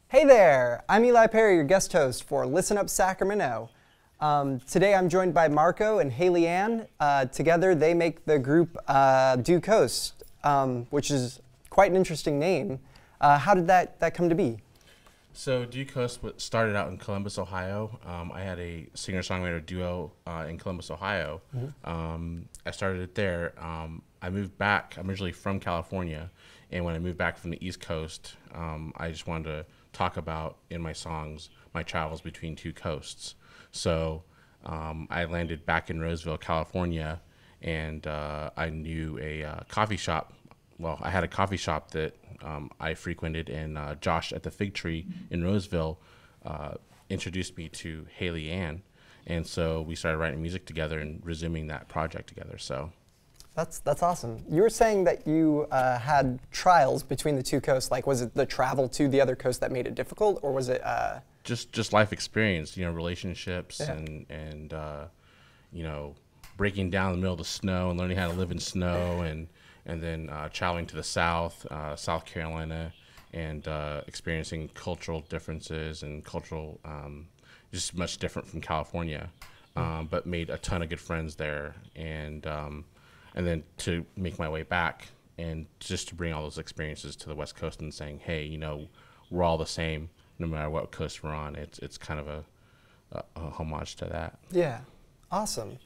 Hey there, I'm Eli Perry, your guest host for Listen Up Sacramento. Today I'm joined by Marco and Haley Ann. Together they make the group Deux, which is quite an interesting name. How did that come to be? So Deux started out in Columbus, Ohio. I had a singer-songwriter duo in Columbus, Ohio. Mm-hmm. I started it there. I moved back. I'm originally from California, and when I moved back from the East Coast, I just wanted to talk about in my songs my travels between two coasts. So I landed back in Roseville, California, and I knew a coffee shop. Well, I had a coffee shop that I frequented, and Josh at the Fig Tree in Roseville introduced me to Haley Ann, and so we started writing music together and resuming that project together. So that's awesome. You were saying that you had trials between the two coasts. Like, was it the travel to the other coast that made it difficult, or was it just life experience? You know, relationships, yeah. and you know, breaking down in the middle of the snow and learning how to live in snow, and then traveling to the South Carolina, and experiencing cultural differences and cultural, just much different from California, but made a ton of good friends there, and then to make my way back and just to bring all those experiences to the West Coast and saying, hey, you know, we're all the same no matter what coast we're on. It's kind of a homage to that. Yeah, awesome.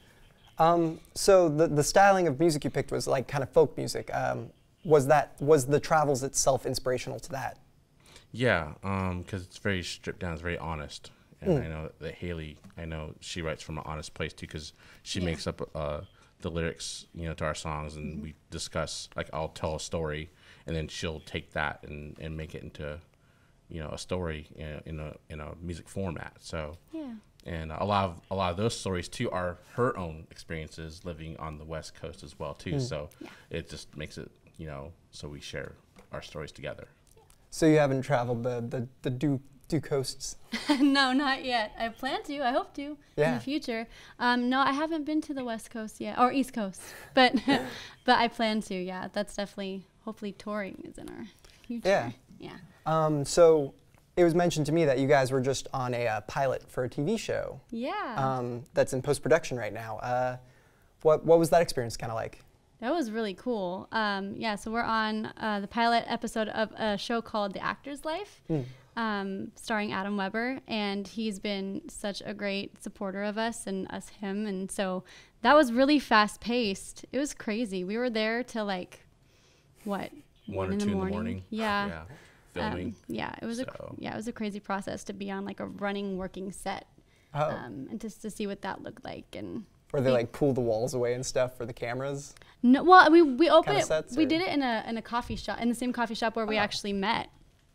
So the styling of music you picked was like kind of folk music. Was the travels itself inspirational to that? Yeah, because it's very stripped down. It's very honest. And I know that Haley, she writes from an honest place too, because she makes up the lyrics, you know, to our songs, and we discuss. Like, I'll tell a story, and then she'll take that and make it into, you know, a story in a music format. So yeah. And a lot of those stories too are her own experiences living on the West Coast as well too. So it just makes it, you know, so we share our stories together. So you haven't traveled the Deux coasts? No, not yet. I plan to. I hope to in the future. No, I haven't been to the West Coast yet, or East Coast, but but I plan to. Yeah, that's definitely. Hopefully, touring is in our future. Yeah. So it was mentioned to me that you guys were just on a pilot for a TV show. Yeah. That's in post-production right now. What was that experience kind of like? That was really cool. Yeah, so we're on the pilot episode of a show called The Actor's Life, starring Adam Weber, and he's been such a great supporter of us and us him, and so that was really fast-paced. It was crazy. We were there till like, what, 1 or 2 in the morning? Yeah. Filming. It was a crazy process to be on like a running working set, and just to see what that looked like. And where they like pull the walls away and stuff for the cameras. No, well, we opened it. We did it in a coffee shop, in the same coffee shop where we actually met.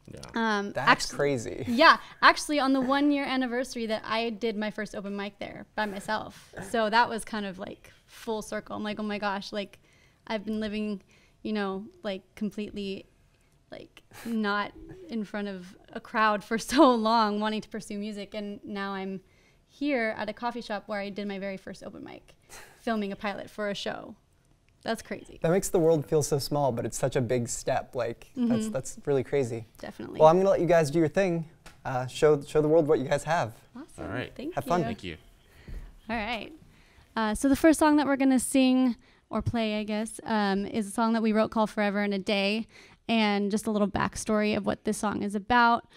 Yeah. That's crazy. Yeah, actually, on the 1-year anniversary that I did my first open mic there by myself. So that was kind of like full circle. I'm like, oh my gosh, like I've been living, you know, like completely, like not in front of a crowd for so long, wanting to pursue music, and now I'm here at a coffee shop where I did my very first open mic, filming a pilot for a show. That's crazy. That makes the world feel so small, but it's such a big step. Like that's really crazy. Definitely. Well, I'm gonna let you guys do your thing. Show the world what you guys have. Awesome. All right. Thank you. Have fun. Thank you. All right. So the first song that we're gonna sing or play, I guess, is a song that we wrote called "Forever in a Day." And just a little backstory of what this song is about.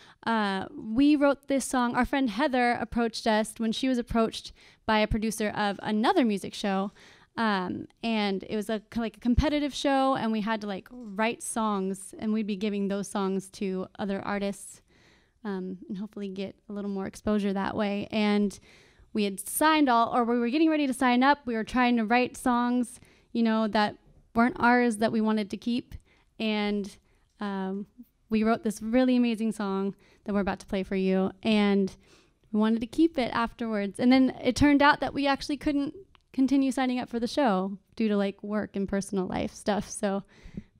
We wrote this song. Our friend Heather approached us when she was approached by a producer of another music show. And it was like a competitive show, and we had to like write songs, and we'd be giving those songs to other artists, and hopefully get a little more exposure that way. And we had signed we were getting ready to sign up. We were trying to write songs, you know, that weren't ours, that we wanted to keep. And we wrote this really amazing song that we're about to play for you. And we wanted to keep it afterwards. And then it turned out that we actually couldn't continue signing up for the show due to like work and personal life stuff. So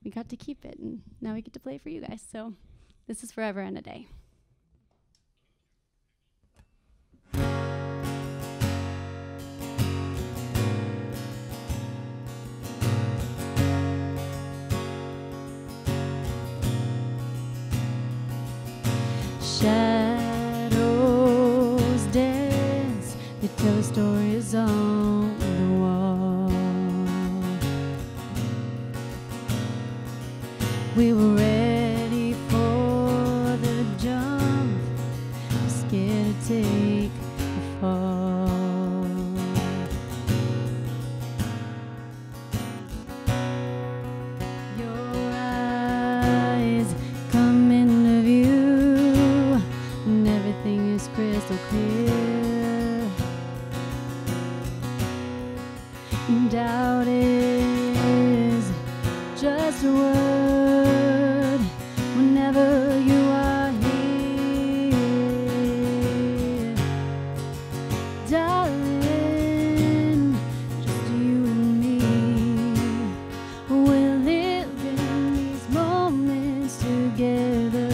we got to keep it, and now we get to play it for you guys. So this is Forever and a Day. Shadows dance, they tell the stories on the wall. We were ready for the jump, scared to take the fall. Your eyes come into view, and everything is crystal clear. Doubt is just a word whenever you are here, darling. Just you and me. We're living these moments together.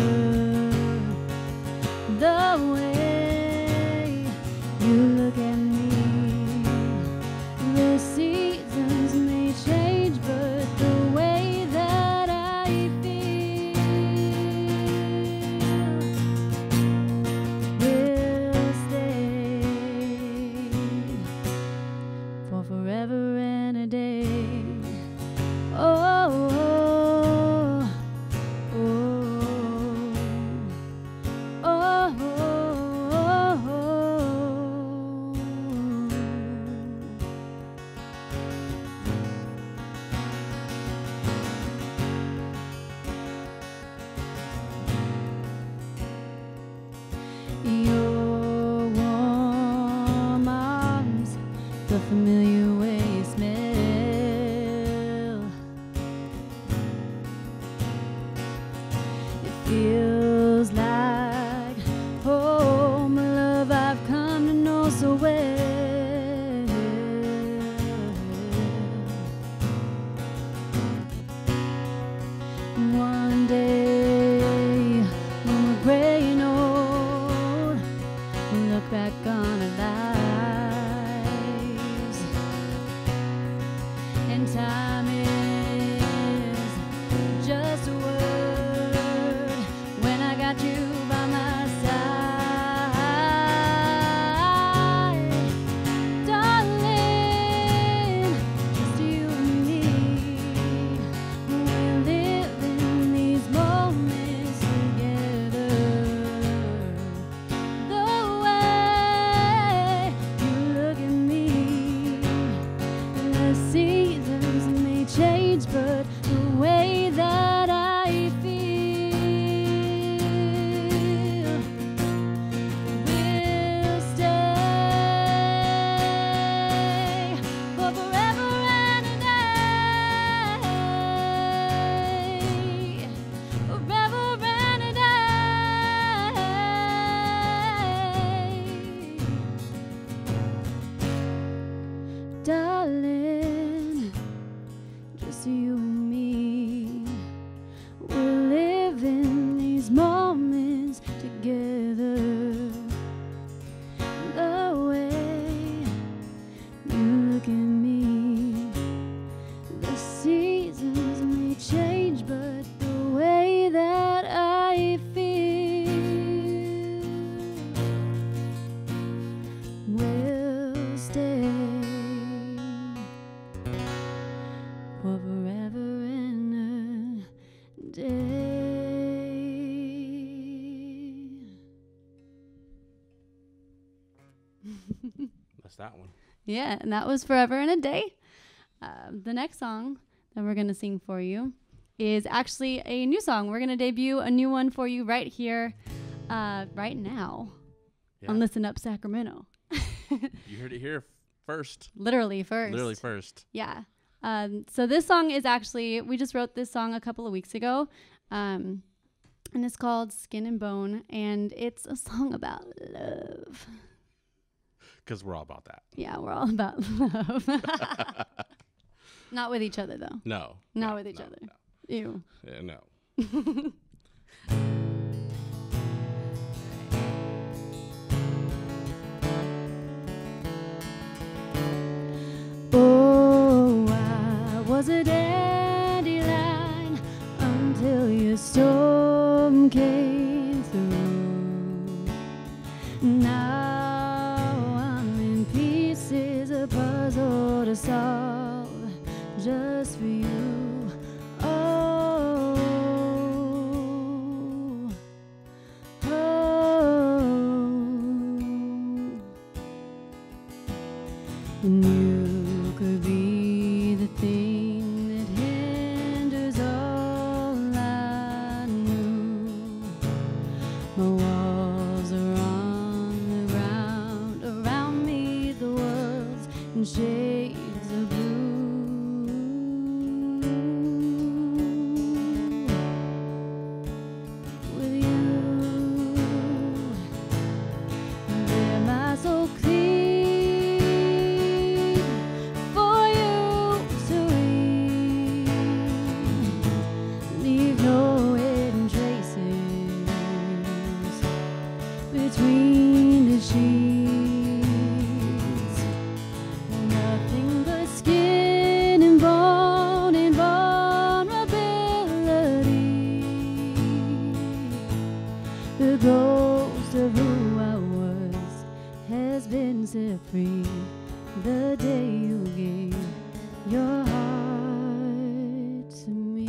The way you look at me, the seasons may change, but the way that I feel will stay for forever and a day. Oh, oh, oh, oh, oh, your warm arms, the familiar way you smell. It feels like home, a love I've come to know so well. One day, when we're gray and old, we'll look back on our lives, and time is just a word when I got you by my side, darling. Just you and me. We're living these moments together. The way you look at me, the seasons may change, but the way that I feel will stay for forever and a day. Forever and a day. Darling, just you and me. We're living these moments together. The way you look at me, the seasons may change, but the way that I feel will stay for forever and a day. That's that one. Yeah, and that was Forever and a Day. The next song that we're going to sing for you is actually a new song. We're going to debut a new one for you right here, right now Yeah. on Listen Up Sacramento. You heard it here first. Literally first. Literally first. Yeah. So this song is actually, we just wrote this song a couple of weeks ago. and it's called Skin and Bone, and it's a song about love. Because we're all about that. Yeah, we're all about love. Not with each other, though. No. Not with each other. No. Ew. Yeah, no. Oh, I was a dandelion until your storm came through. Now I'm in pieces, a puzzle to solve just for you. Oh, oh. And you could be the thing that hinders all I knew. My walls are on the ground, around me the world's in shades of blue. With you, there my soul clean for you to read. Leave no hidden traces between the sheets. Nothing but skin and bone and vulnerability. The ghost of who I was has been set free the day you gave your heart to me.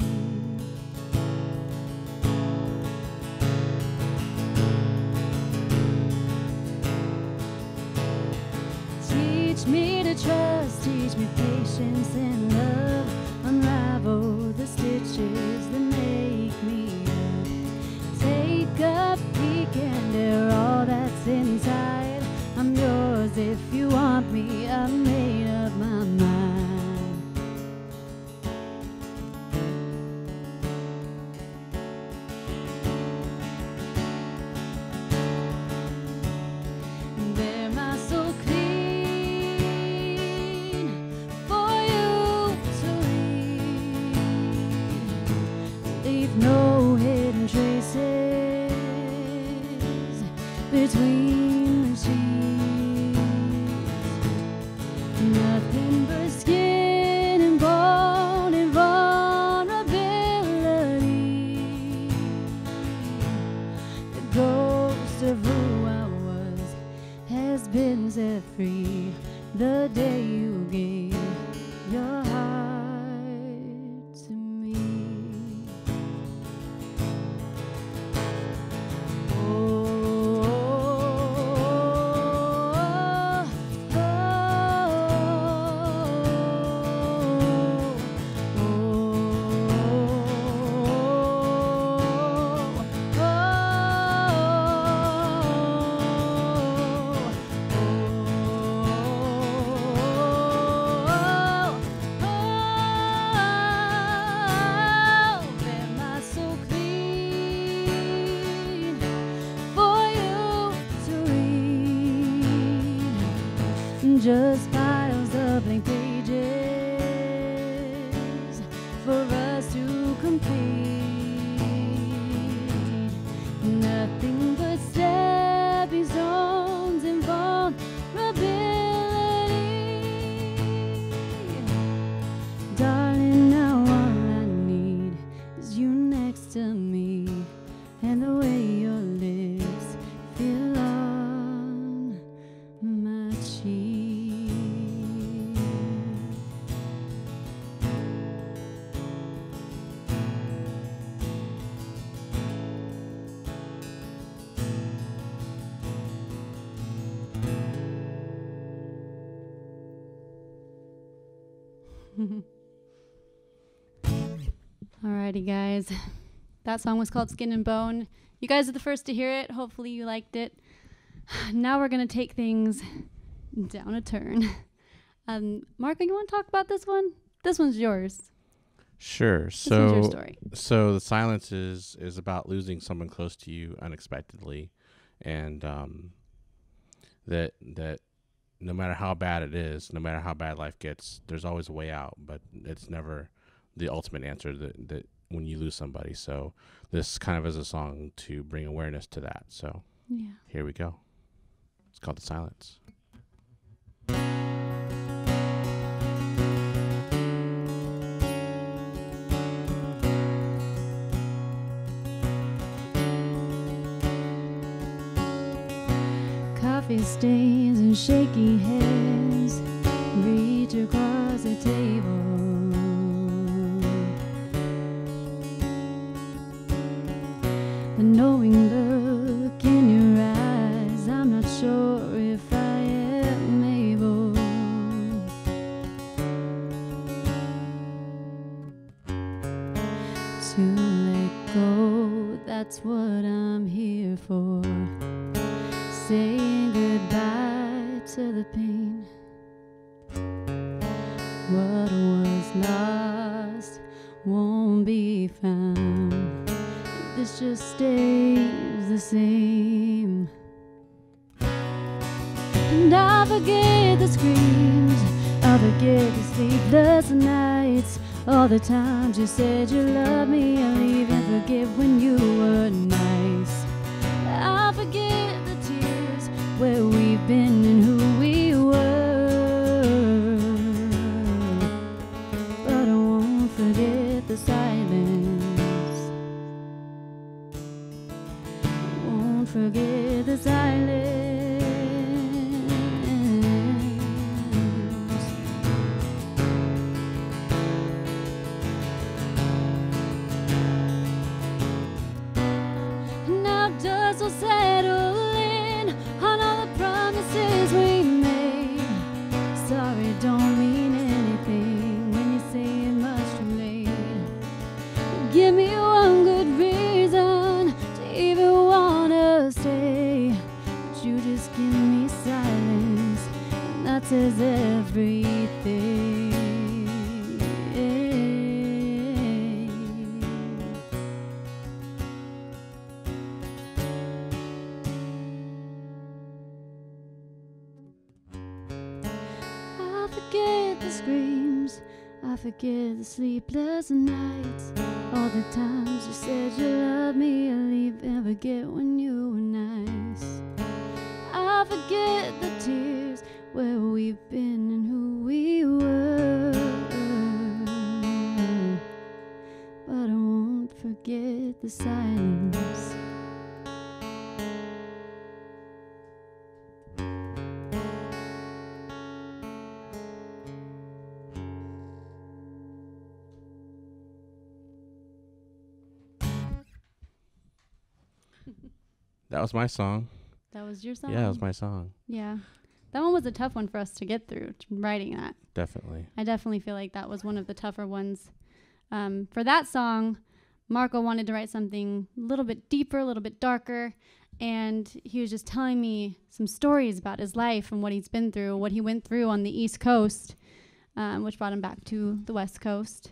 Teach me to trust, teach me patience and love. Unravel the stitches that make me up. Take a peek and air all that's inside. I'm yours if you want me. I've made up my mind. Bear my soul clean for you to read. Leave no hidden traces between the sheets. Nothing but skin and bone and vulnerability. The ghost of who I was has been set free the day you gave your heart to me. Just piles of blank pages for us to complete. Nothing but stepping stones and vulnerability. Darling, now all I need is you next to me and the way your lips feel on my cheek. Alrighty, guys. That song was called Skin and Bone. You guys are the first to hear it. Hopefully you liked it. Now we're going to take things down a turn. Marco, you want to talk about this one? This one's yours. Sure. This one's your story. So the silence is about losing someone close to you unexpectedly, and that no matter how bad it is, no matter how bad life gets, there's always a way out. But it's never the ultimate answer that when you lose somebody. So this kind of is a song to bring awareness to that. So Yeah. here we go. It's called The Silence. Coffee stains and shaky hands reach across the table. The knowing look in your eyes, I'm not sure if I am able to let go. That's what I'm here for. Saying goodbye to the pain. What was lost won't be found. This just stays the same. And I'll forget the screams, I'll forget the sleepless nights, all the times you said you loved me. I'll even forget when you were nice. I'll forget where we've been and who we were, but I won't forget the silence. I won't forget the silence. Now dust will settle on all the promises we made. Sorry don't mean anything when you say it much too late. Give me one good reason to even wanna stay, but you just give me silence, and that says everything. I forget the screams, I forget the sleepless nights, all the times you said you loved me. I'll even forget when you were nice. I forget the tears, where we've been and who we were, but I won't forget the silence. That was my song. That was your song? Yeah, that was my song. Yeah. That one was a tough one for us to get through, writing that. Definitely. I definitely feel like that was one of the tougher ones. For that song, Marco wanted to write something a little bit deeper, a little bit darker, and he was just telling me some stories about his life and what he's been through, what he went through on the East Coast, which brought him back to the West Coast.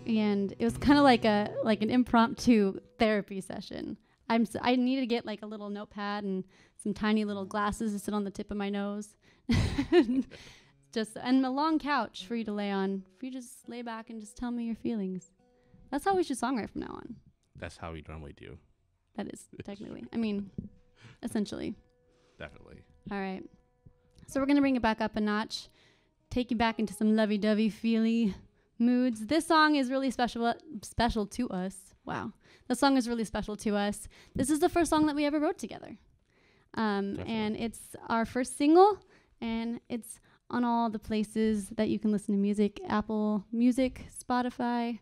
And it was kind of like an impromptu therapy session. I need to get like a little notepad and some tiny little glasses to sit on the tip of my nose. And a long couch for you to lay on. For you to just lay back and just tell me your feelings. That's how we should songwrite from now on. That's how we normally do. That is technically. I mean, essentially. Definitely. All right. So we're going to bring it back up a notch. Take you back into some lovey-dovey, feely moods. This song is really special to us. Wow. The song is really special to us. This is the first song that we ever wrote together. And it's our first single, and it's on all the places that you can listen to music. Apple Music, Spotify,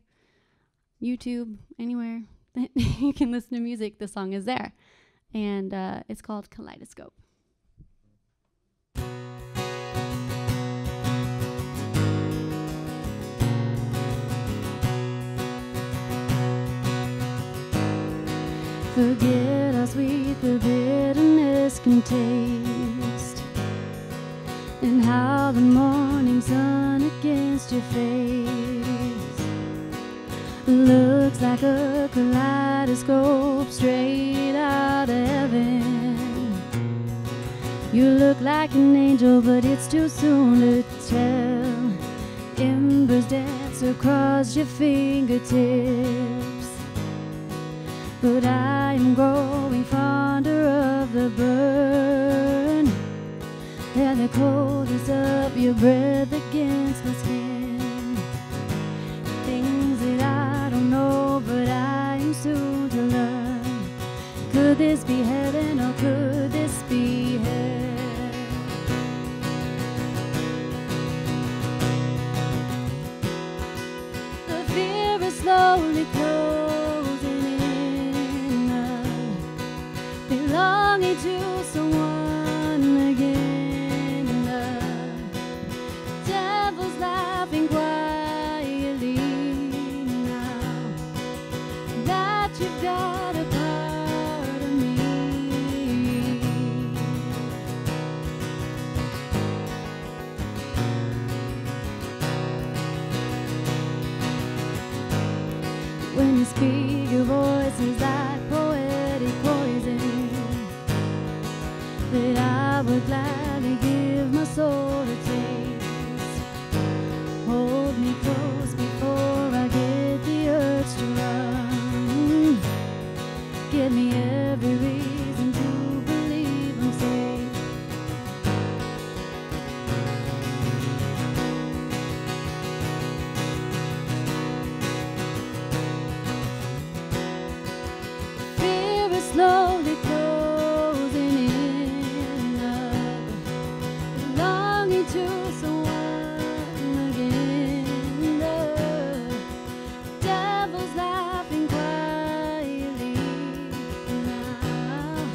YouTube, anywhere that you can listen to music, the song is there. And it's called Kaleidoscope. Forget how sweet the bitterness can taste, and how the morning sun against your face Looks like a kaleidoscope straight out of heaven. You look like an angel, but it's too soon to tell. Embers dance across your fingertips, but I am growing fonder of the burn and the coldness of your breath against my skin. Things that I don't know, but I am soon to learn. Could this be heaven, or could this be hell? The fear is slowly closing in, belonging to someone again. The devil's laughing quietly now that you've got a part of me. When you speak, your voice is like poetic poison that I would gladly give my soul a taste. Hold me close before I get the urge to run. Give me every reason to believe I'm safe. Fear is slowly closing in, belonging to someone again. The devil's laughing quietly now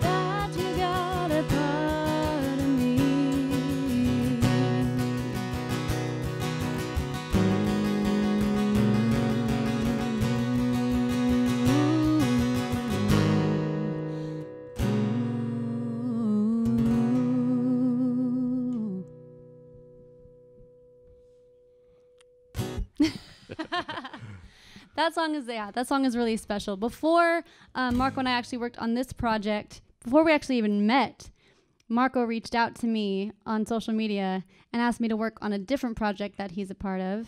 that you got a part of me. That song is really special. Before Marco and I actually worked on this project, before we actually even met, Marco reached out to me on social media and asked me to work on a different project that he's a part of,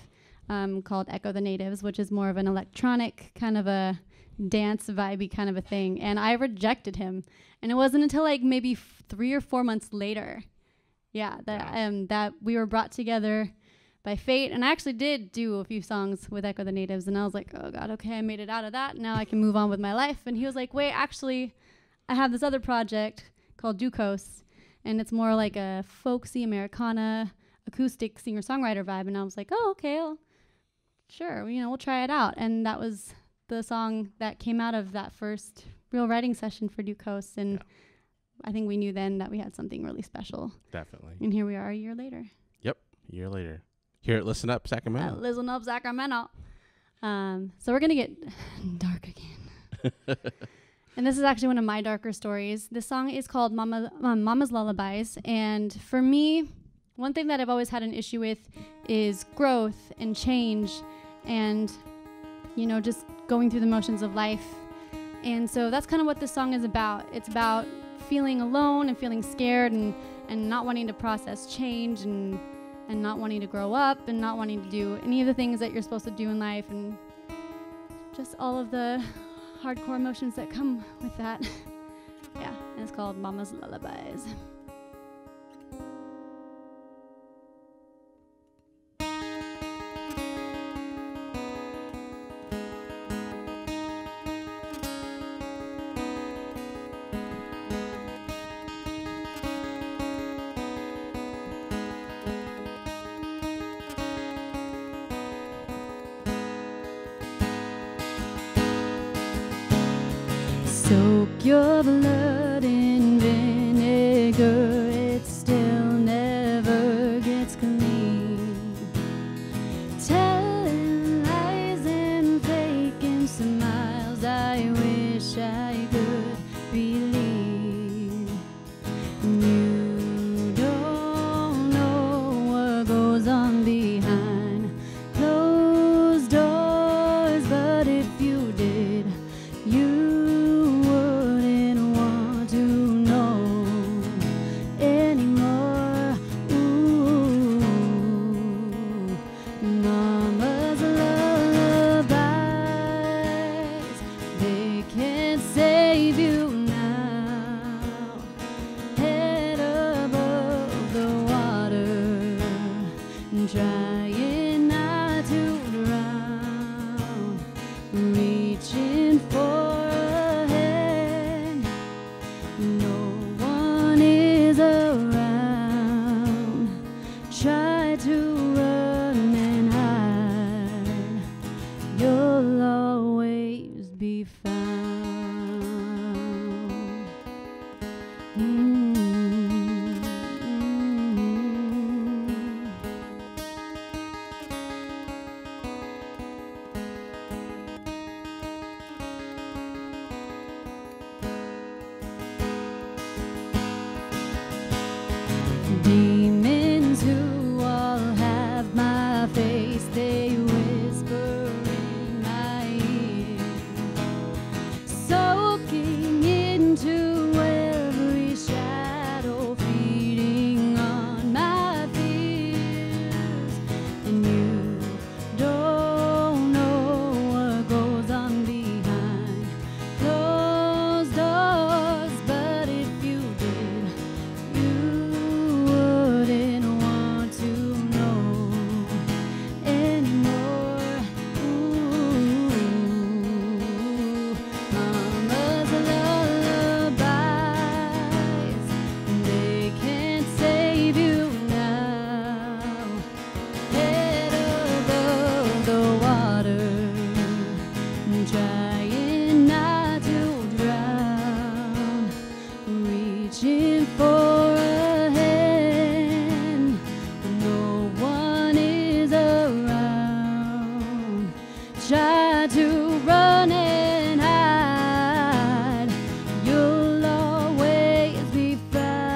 called Echo the Natives, which is more of an electronic kind of a dance vibey kind of a thing. And I rejected him. And it wasn't until like maybe 3 or 4 months later, that we were brought together by fate. And I actually did do a few songs with Echo the Natives, and I was like, oh God, okay, I made it out of that. Now I can move on with my life. And he was like, wait, actually, I have this other project called Deux, and it's more like a folksy Americana acoustic singer-songwriter vibe. And I was like, oh, okay, well, sure, we'll try it out. And that was the song that came out of that first real writing session for Deux. And I think we knew then that we had something really special. Definitely. And here we are a year later. Yep, a year later. Here at Listen Up Sacramento. Listen Up Sacramento. So we're going to get dark again. And this is actually one of my darker stories. This song is called Mama's Lullabies. And for me, one thing that I've always had an issue with is growth and change and, just going through the motions of life. And so that's kind of what this song is about. It's about feeling alone and feeling scared and not wanting to process change and not wanting to grow up and not wanting to do any of the things that you're supposed to do in life, and just all of the hardcore emotions that come with that. And it's called Mama's Lullabies. Soak your blood in vinegar, it still never gets clean. Telling lies and faking smiles, I wish I could believe. You don't know what goes on behind closed doors. Demons who all have my face, they whisper in my ear, soaking into every shadow, feeding on my fears. And you don't know what goes on behind closed doors, but if you did, you wouldn't want to know anymore. Ooh, mama's lullabies, they can't save you now. Head above the water, trying not to drown, reaching for a hand when no one is around. Try to run and hide, you'll always be found.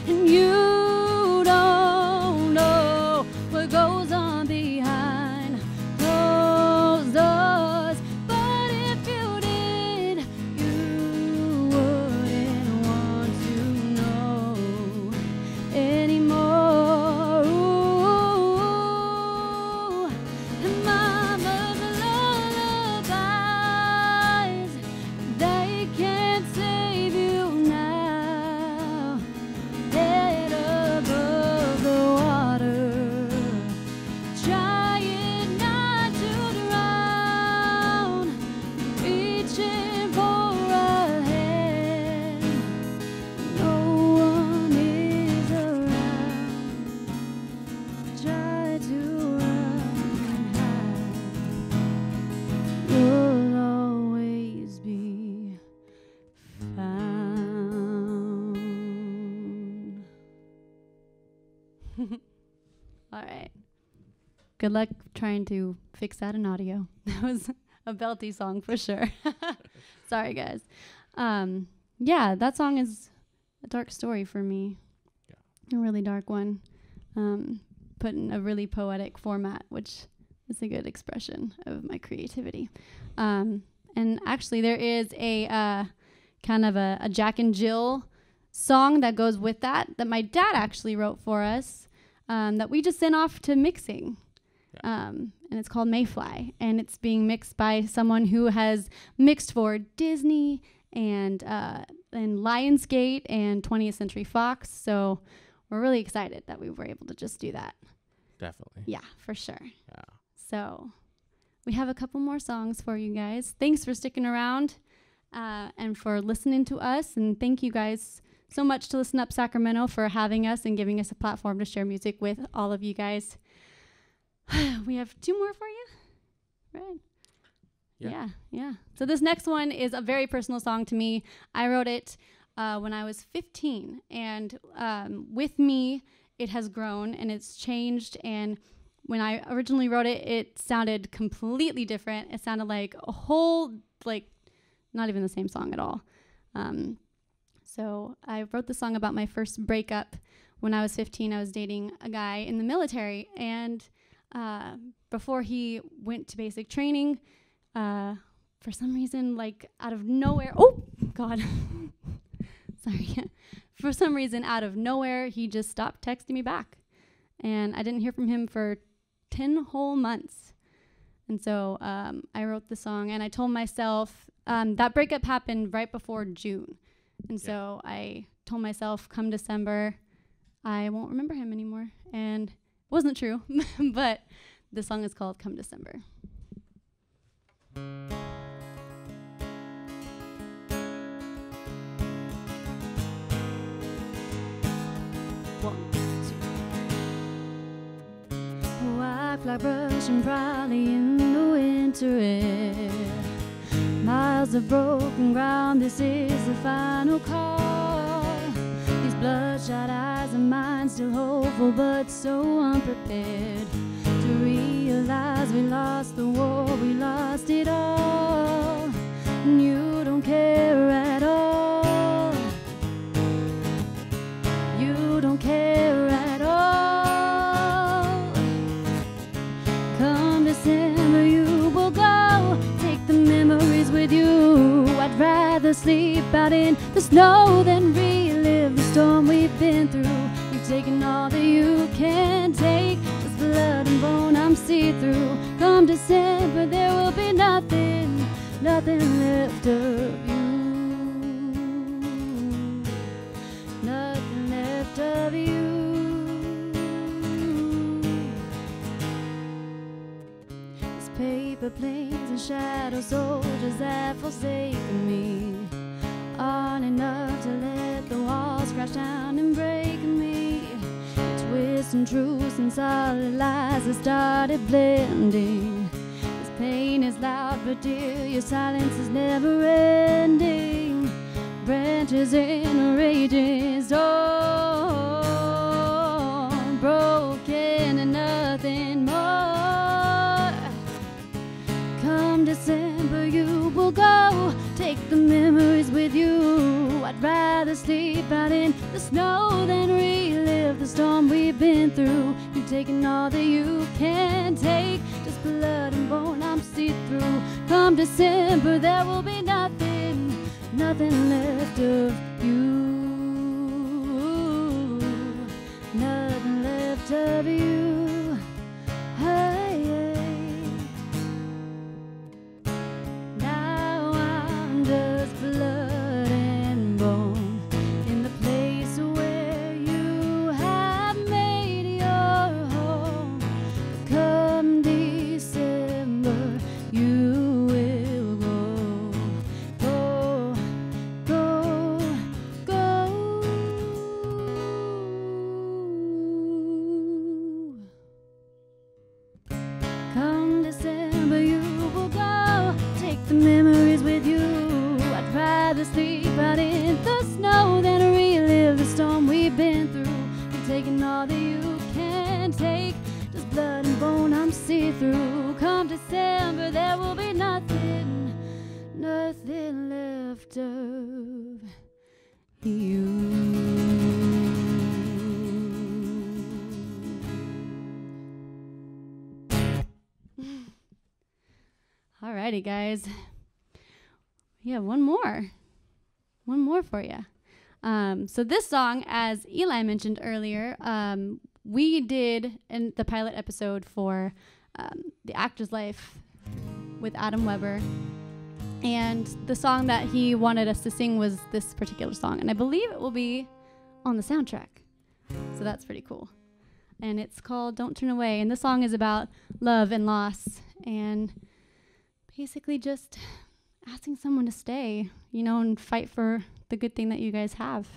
And you don't know what goes on behind closed doors, but if you did, you wouldn't want to know anymore. Ooh, and mama's lullabies, they can't save you now. Head above the water, trying not to drown, reaching for a hand, no one is around. Try to run and hide, you'll always be found. All right. Good luck trying to fix that in audio. That was a belty song for sure. Sorry, guys. Yeah, that song is a dark story for me. A really dark one. Put in a really poetic format, which is a good expression of my creativity. And actually, there is a kind of a Jack and Jill song that goes with that my dad actually wrote for us, that we just sent off to mixing. And it's called Mayfly, and it's being mixed by someone who has mixed for Disney and Lionsgate and 20th Century Fox. So we're really excited that we were able to just do that. Definitely. Yeah, for sure. Yeah. So we have a couple more songs for you guys. Thanks for sticking around and for listening to us. And thank you guys so much to Listen Up Sacramento for having us and giving us a platform to share music with all of you guys. We have two more for you, right? Yeah. So this next one is a very personal song to me. I wrote it when I was 15, and with me, it has grown and it's changed. And when I originally wrote it, it sounded completely different. It sounded like a whole, not even the same song at all. So I wrote the song about my first breakup. When I was 15, I was dating a guy in the military, and before he went to basic training, for some reason, out of nowhere, oh God, sorry. For some reason, out of nowhere, he just stopped texting me back, and I didn't hear from him for 10 whole months. And so I wrote the song, and I told myself that breakup happened right before June. And so I told myself, come December, I won't remember him anymore. And it wasn't true, but the song is called Come December. One, two. White flag brushing proudly in the winter air. Miles of broken ground, this is the final call. These Bloodshot eyes and mind still hopeful but so unprepared to realize we lost the war, we lost it all, and you don't care at all. You don't care at all. Come December you will go, take the memories with you. I'd rather sleep out in the snow than relive the storm we've been through. You've taken all that you can take, this blood and bone I'm see-through. Come December there will be nothing, nothing left of you. Nothing left of you. These paper planes and shadow soldiers that forsaken me aren't enough to let the walls crash down and break me. Twists and truths and solid lies have started blending. This pain is loud, but dear, your silence is never ending. Branches in a raging storm, broken and nothing more. Come December you will go, take the memories with you. I'd rather sleep out in the snow than relive the storm we've been through. You've taken all that you can take, just blood and bone I'm see-through. Come December there will be nothing, nothing left of you. Nothing left of you. Hey, hey. Now I'm just blood and bone in the place where you have made your home. Come December, you will go, go, go, go. Come December, you will go, take the memories with you. I'd rather sleep out in the snow than relive the storm we've been through. You've taken all that you can take, just blood and bone I'm see-through. Come December, there will be nothing, nothing left of you. Alrighty, guys. Yeah, one more for you. So this song, as Eli mentioned earlier, we did in the pilot episode for The Actor's Life with Adam Weber. And the song that he wanted us to sing was this particular song. And I believe it will be on the soundtrack. So that's pretty cool. And it's called Don't Turn Away. And the song is about love and loss. And basically just asking someone to stay, you know, and fight for the good thing that you guys have.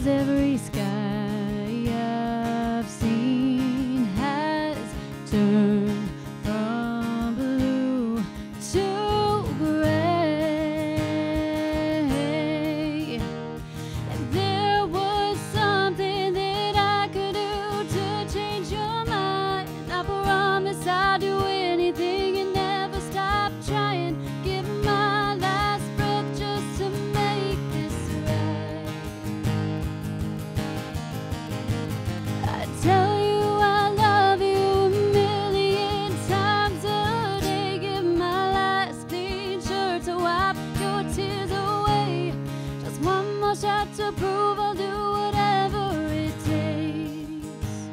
Every sky I've seen has turned from blue to gray. If there was something that I could do to change your mind, I promise I'll do anything and never stop trying. Give my last breath just to make this right. I tell you I love you a million times a day. Give my last clean shirt to wipe your tears away. Just one more shot to prove I'll do whatever it takes.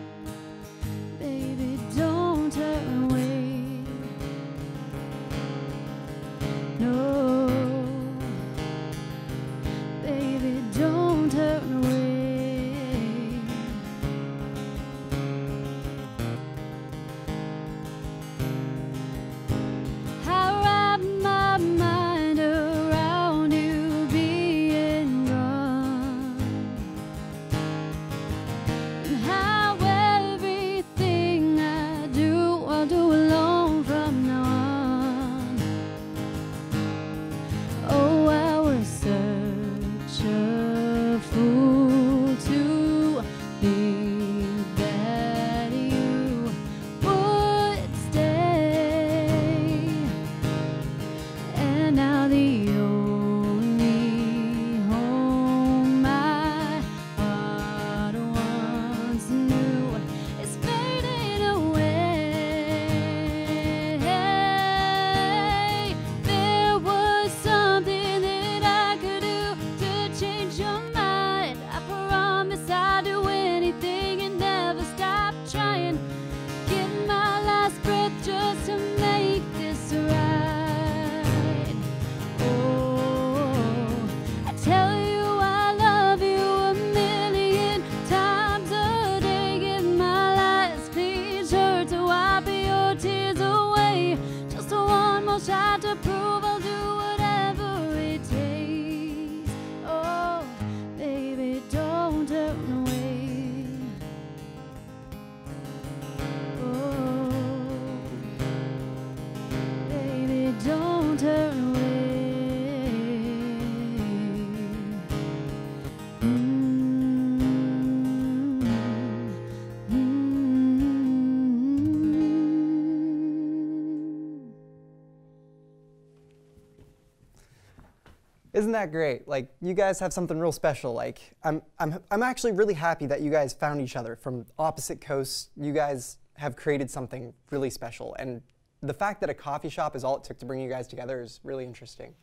Isn't that great? Like, you guys have something real special. Like, I'm actually really happy that you guys found each other from opposite coasts. You guys have created something really special, and the fact that a coffee shop is all it took to bring you guys together is really interesting.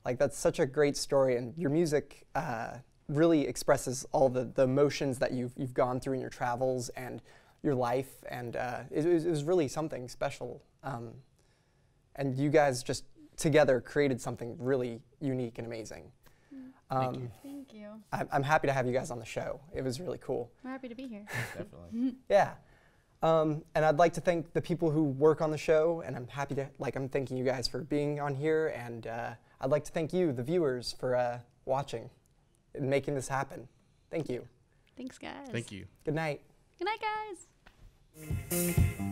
Like, that's such a great story, and your music really expresses all the emotions that you've gone through in your travels and your life, and it was really something special. And you guys just together created something really unique and amazing. Thank you. Thank you. I'm happy to have you guys on the show. It was really cool. We're happy to be here. Definitely. Yeah. And I'd like to thank the people who work on the show, and I'm thanking you guys for being on here, and I'd like to thank you, the viewers, for watching and making this happen. Thank you. Thanks, guys. Thank you. Good night. Good night, guys.